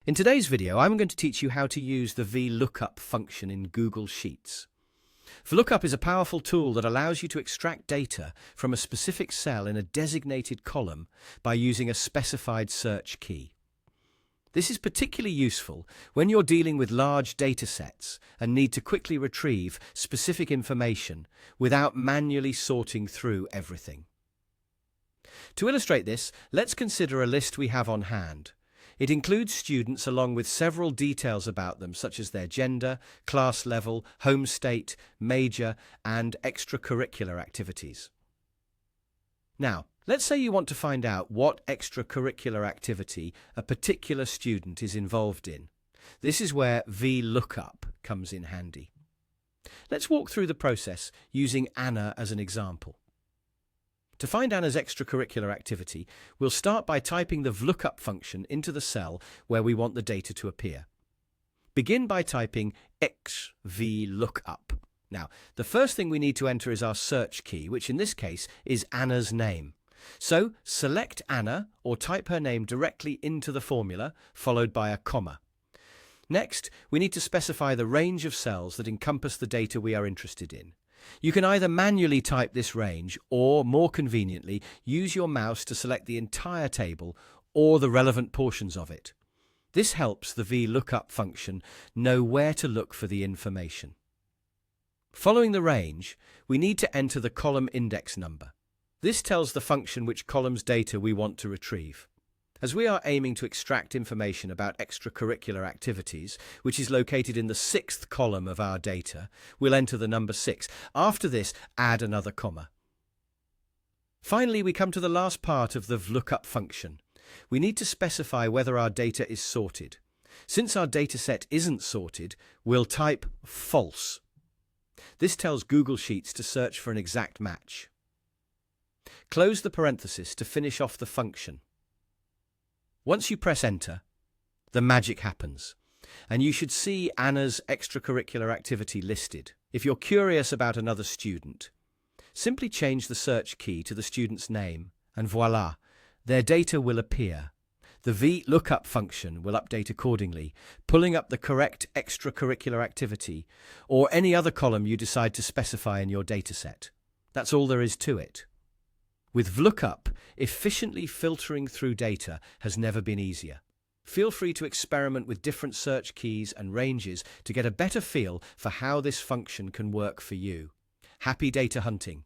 In today's video, I'm going to teach you how to use the VLOOKUP function in Google Sheets. VLOOKUP is a powerful tool that allows you to extract data from a specific cell in a designated column by using a specified search key. This is particularly useful when you're dealing with large data sets and need to quickly retrieve specific information without manually sorting through everything. To illustrate this, let's consider a list we have on hand. It includes students along with several details about them, such as their gender, class level, home state, major, and extracurricular activities. Now, let's say you want to find out what extracurricular activity a particular student is involved in. This is where VLOOKUP comes in handy. Let's walk through the process using Anna as an example. To find Anna's extracurricular activity, we'll start by typing the VLOOKUP function into the cell where we want the data to appear. Begin by typing VLOOKUP. Now, the first thing we need to enter is our search key, which in this case is Anna's name. So, select Anna or type her name directly into the formula, followed by a comma. Next, we need to specify the range of cells that encompass the data we are interested in. You can either manually type this range or, more conveniently, use your mouse to select the entire table or the relevant portions of it. This helps the VLOOKUP function know where to look for the information. Following the range, we need to enter the column index number. This tells the function which column's data we want to retrieve. As we are aiming to extract information about extracurricular activities, which is located in the 6th column of our data, we'll enter the number 6. After this, add another comma. Finally, we come to the last part of the VLOOKUP function. We need to specify whether our data is sorted. Since our dataset isn't sorted, we'll type false. This tells Google Sheets to search for an exact match. Close the parenthesis to finish off the function. Once you press enter, the magic happens, and you should see Anna's extracurricular activity listed. If you're curious about another student, simply change the search key to the student's name, and voila, their data will appear. The VLOOKUP function will update accordingly, pulling up the correct extracurricular activity or any other column you decide to specify in your dataset. That's all there is to it. With VLOOKUP, efficiently filtering through data has never been easier. Feel free to experiment with different search keys and ranges to get a better feel for how this function can work for you. Happy data hunting!